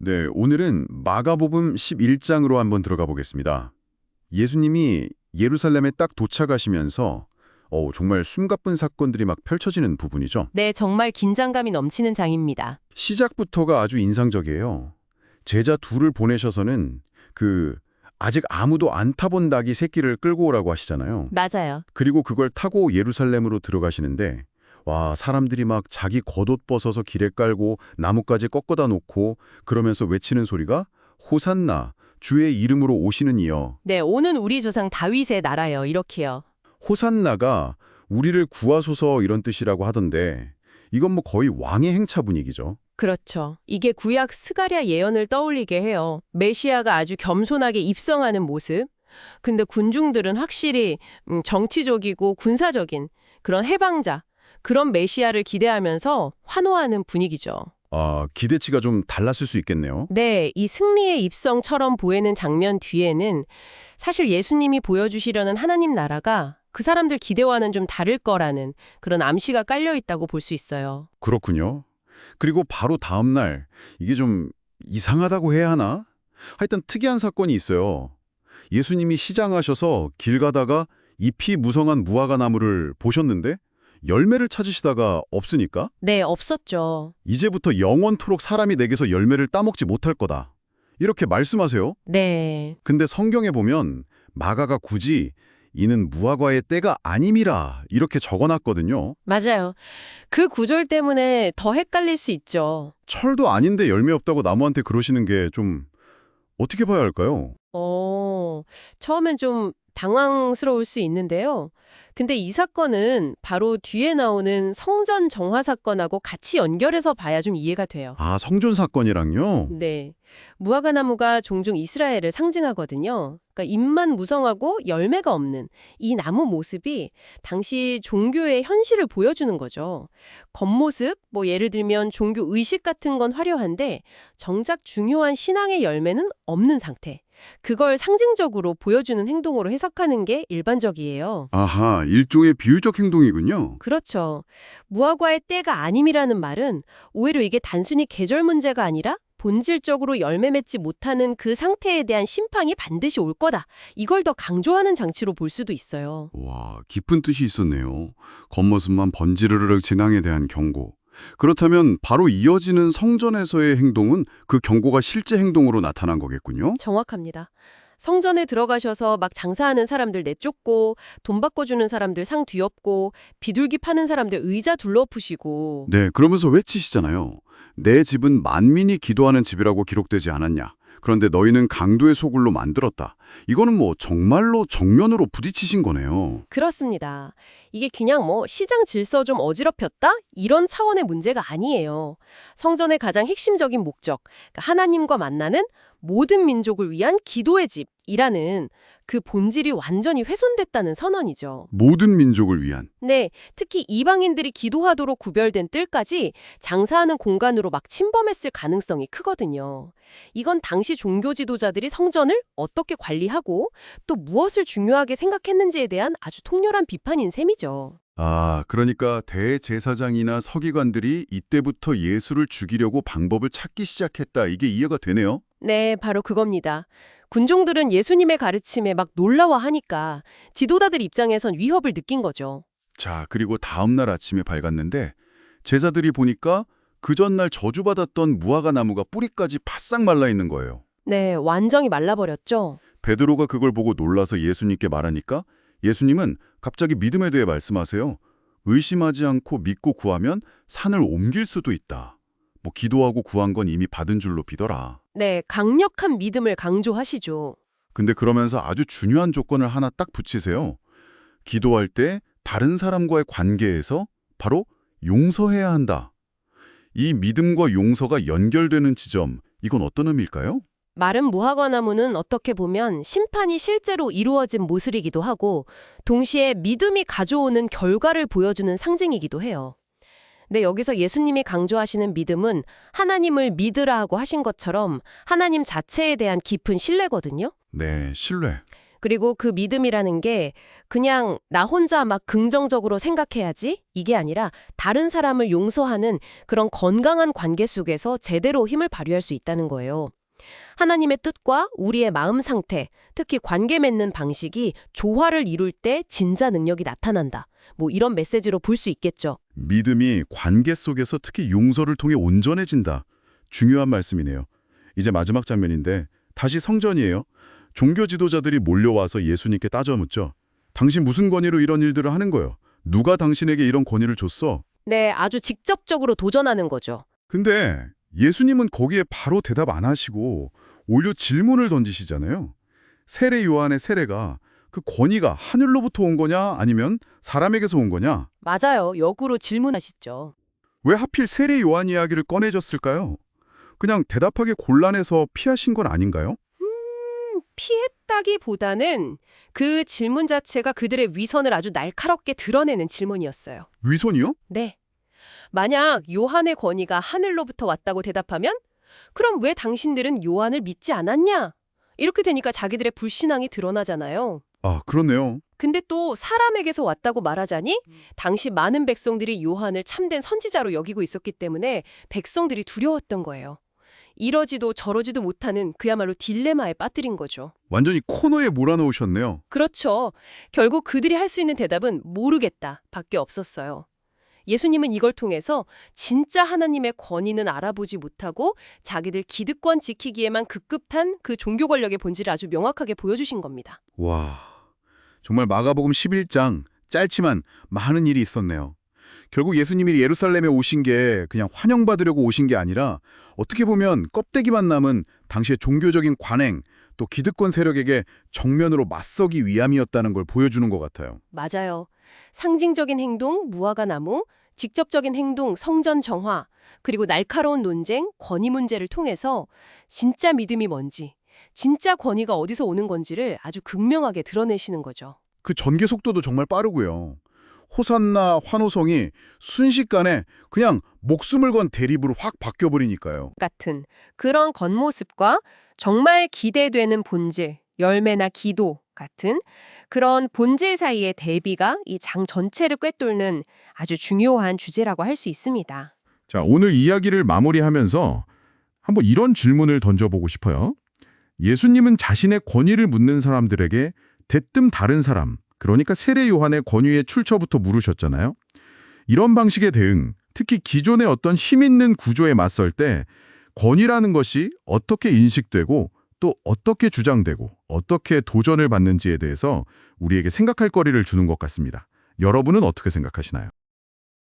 네, 오늘은 마가복음 11장으로 한번 들어가 보겠습니다. 예수님이 예루살렘에 딱 도착하시면서 정말 숨가쁜 사건들이 막 펼쳐지는 부분이죠. 네, 정말 긴장감이 넘치는 장입니다. 시작부터가 아주 인상적이에요. 제자 둘을 보내셔서는 아직 아무도 안 타본 낙이 새끼를 끌고 오라고 하시잖아요. 맞아요. 그리고 그걸 타고 예루살렘으로 들어가시는데 와, 사람들이 막 자기 겉옷 벗어서 길에 깔고 나뭇가지 꺾어다 놓고 그러면서 외치는 소리가 호산나, 주의 이름으로 오시는 이여. 네, 오는 우리 조상 다윗의 나라요. 이렇게요. 호산나가 우리를 구하소서 이런 뜻이라고 하던데 이건 뭐 거의 왕의 행차 분위기죠. 그렇죠. 이게 구약 스가랴 예언을 떠올리게 해요. 메시아가 아주 겸손하게 입성하는 모습. 근데 군중들은 확실히 정치적이고 군사적인 그런 해방자, 그런 메시아를 기대하면서 환호하는 분위기죠. 아, 기대치가 좀 달랐을 수 있겠네요. 네, 이 승리의 입성처럼 보이는 장면 뒤에는 사실 예수님이 보여주시려는 하나님 나라가 그 사람들 기대와는 좀 다를 거라는 그런 암시가 깔려 있다고 볼 수 있어요. 그렇군요. 그리고 바로 다음 날 이게 좀 이상하다고 해야 하나? 하여튼 특이한 사건이 있어요. 예수님이 시장하셔서 길 가다가 잎이 무성한 무화과 나무를 보셨는데 열매를 찾으시다가 없으니까 네, 없었죠. 이제부터 영원토록 사람이 내게서 열매를 따먹지 못할 거다. 이렇게 말씀하세요. 네. 근데 성경에 보면 마가가 굳이 이는 무화과의 때가 아님이라 이렇게 적어놨거든요. 맞아요. 그 구절 때문에 더 헷갈릴 수 있죠. 철도 아닌데 열매 없다고 나무한테 그러시는 게 좀 어떻게 봐야 할까요? 처음엔 좀 당황스러울 수 있는데요. 근데 이 사건은 바로 뒤에 나오는 성전 정화 사건하고 같이 연결해서 봐야 좀 이해가 돼요. 아, 성전 사건이랑요? 네. 무화과 나무가 종종 이스라엘을 상징하거든요. 그러니까 잎만 무성하고 열매가 없는 이 나무 모습이 당시 종교의 현실을 보여주는 거죠. 겉모습, 뭐 예를 들면 종교 의식 같은 건 화려한데 정작 중요한 신앙의 열매는 없는 상태. 그걸 상징적으로 보여주는 행동으로 해석하는 게 일반적이에요. 아하, 일종의 비유적 행동이군요. 그렇죠. 무화과의 때가 아님이라는 말은 오히려 이게 단순히 계절 문제가 아니라 본질적으로 열매 맺지 못하는 그 상태에 대한 심판이 반드시 올 거다. 이걸 더 강조하는 장치로 볼 수도 있어요. 와, 깊은 뜻이 있었네요. 겉모습만 번지르르 진앙에 대한 경고. 그렇다면 바로 이어지는 성전에서의 행동은 그 경고가 실제 행동으로 나타난 거겠군요. 정확합니다. 성전에 들어가셔서 막 장사하는 사람들 내쫓고 돈 바꿔주는 사람들 상 뒤엎고 비둘기 파는 사람들 의자 둘러푸시고 네, 그러면서 외치시잖아요. 내 집은 만민이 기도하는 집이라고 기록되지 않았냐. 그런데 너희는 강도의 소굴로 만들었다. 이거는 뭐 정말로 정면으로 부딪히신 거네요. 그렇습니다. 이게 그냥 뭐 시장 질서 좀 어지럽혔다? 이런 차원의 문제가 아니에요. 성전의 가장 핵심적인 목적, 그러니까 하나님과 만나는 모든 민족을 위한 기도의 집이라는 그 본질이 완전히 훼손됐다는 선언이죠. 모든 민족을 위한. 네, 특히 이방인들이 기도하도록 구별된 뜰까지 장사하는 공간으로 막 침범했을 가능성이 크거든요. 이건 당시 종교 지도자들이 성전을 어떻게 관리하고 또 무엇을 중요하게 생각했는지에 대한 아주 통렬한 비판인 셈이죠. 아, 그러니까 대제사장이나 서기관들이 이때부터 예수를 죽이려고 방법을 찾기 시작했다. 이게 이해가 되네요. 네, 바로 그겁니다. 군종들은 예수님의 가르침에 막 놀라워하니까 지도자들 입장에선 위협을 느낀 거죠. 자, 그리고 다음 날 아침에 밝았는데 제자들이 보니까 그 전날 저주받았던 무화과 나무가 뿌리까지 바싹 말라 있는 거예요. 네, 완전히 말라버렸죠. 베드로가 그걸 보고 놀라서 예수님께 말하니까 예수님은 갑자기 믿음에 대해 말씀하세요. 의심하지 않고 믿고 구하면 산을 옮길 수도 있다. 뭐 기도하고 구한 건 이미 받은 줄로 믿어라. 네, 강력한 믿음을 강조하시죠. 근데 그러면서 아주 중요한 조건을 하나 딱 붙이세요. 기도할 때 다른 사람과의 관계에서 바로 용서해야 한다. 이 믿음과 용서가 연결되는 지점, 이건 어떤 의미일까요? 마른 무화과 나무는 어떻게 보면 심판이 실제로 이루어진 모습이기도 하고 동시에 믿음이 가져오는 결과를 보여주는 상징이기도 해요. 근데 여기서 예수님이 강조하시는 믿음은 하나님을 믿으라 하고 하신 것처럼 하나님 자체에 대한 깊은 신뢰거든요. 네, 신뢰. 그리고 그 믿음이라는 게 그냥 나 혼자 막 긍정적으로 생각해야지 이게 아니라 다른 사람을 용서하는 그런 건강한 관계 속에서 제대로 힘을 발휘할 수 있다는 거예요. 하나님의 뜻과 우리의 마음 상태, 특히 관계 맺는 방식이 조화를 이룰 때 진짜 능력이 나타난다. 뭐 이런 메시지로 볼 수 있겠죠. 믿음이 관계 속에서 특히 용서를 통해 온전해진다. 중요한 말씀이네요. 이제 마지막 장면인데 다시 성전이에요. 종교 지도자들이 몰려와서 예수님께 따져 묻죠. 당신 무슨 권위로 이런 일들을 하는 거예요? 누가 당신에게 이런 권위를 줬어? 네, 아주 직접적으로 도전하는 거죠. 근데 예수님은 거기에 바로 대답 안 하시고 오히려 질문을 던지시잖아요. 세례 요한의 세례가 그 권위가 하늘로부터 온 거냐 아니면 사람에게서 온 거냐? 맞아요. 역으로 질문하시죠. 왜 하필 세례 요한 이야기를 꺼내줬을까요? 그냥 대답하기 곤란해서 피하신 건 아닌가요? 피했다기보다는 그 질문 자체가 그들의 위선을 아주 날카롭게 드러내는 질문이었어요. 위선이요? 네. 만약 요한의 권위가 하늘로부터 왔다고 대답하면 그럼 왜 당신들은 요한을 믿지 않았냐? 이렇게 되니까 자기들의 불신앙이 드러나잖아요. 아, 그렇네요. 근데 또 사람에게서 왔다고 말하자니 당시 많은 백성들이 요한을 참된 선지자로 여기고 있었기 때문에 백성들이 두려웠던 거예요. 이러지도 저러지도 못하는 그야말로 딜레마에 빠뜨린 거죠. 완전히 코너에 몰아넣으셨네요. 그렇죠. 결국 그들이 할 수 있는 대답은 모르겠다 밖에 없었어요. 예수님은 이걸 통해서 진짜 하나님의 권위는 알아보지 못하고 자기들 기득권 지키기에만 급급한 그 종교 권력의 본질을 아주 명확하게 보여주신 겁니다. 와, 정말 마가복음 11장 짧지만 많은 일이 있었네요. 결국 예수님이 예루살렘에 오신 게 그냥 환영받으려고 오신 게 아니라 어떻게 보면 껍데기만 남은 당시의 종교적인 관행, 또 기득권 세력에게 정면으로 맞서기 위함이었다는 걸 보여주는 것 같아요. 맞아요. 상징적인 행동, 무화과 나무, 직접적인 행동, 성전 정화, 그리고 날카로운 논쟁, 권위 문제를 통해서 진짜 믿음이 뭔지, 진짜 권위가 어디서 오는 건지를 아주 극명하게 드러내시는 거죠. 그 전개 속도도 정말 빠르고요. 호산나 환호성이 순식간에 그냥 목숨을 건 대립으로 확 바뀌어버리니까요. 같은 그런 겉모습과 정말 기대되는 본질, 열매나 기도 같은 그런 본질 사이의 대비가 이 장 전체를 꿰뚫는 아주 중요한 주제라고 할 수 있습니다. 자, 오늘 이야기를 마무리하면서 한번 이런 질문을 던져보고 싶어요. 예수님은 자신의 권위를 묻는 사람들에게 대뜸 다른 사람, 그러니까 세례 요한의 권위의 출처부터 물으셨잖아요. 이런 방식의 대응, 특히 기존의 어떤 힘 있는 구조에 맞설 때 권위라는 것이 어떻게 인식되고 또 어떻게 주장되고 어떻게 도전을 받는지에 대해서 우리에게 생각할 거리를 주는 것 같습니다. 여러분은 어떻게 생각하시나요?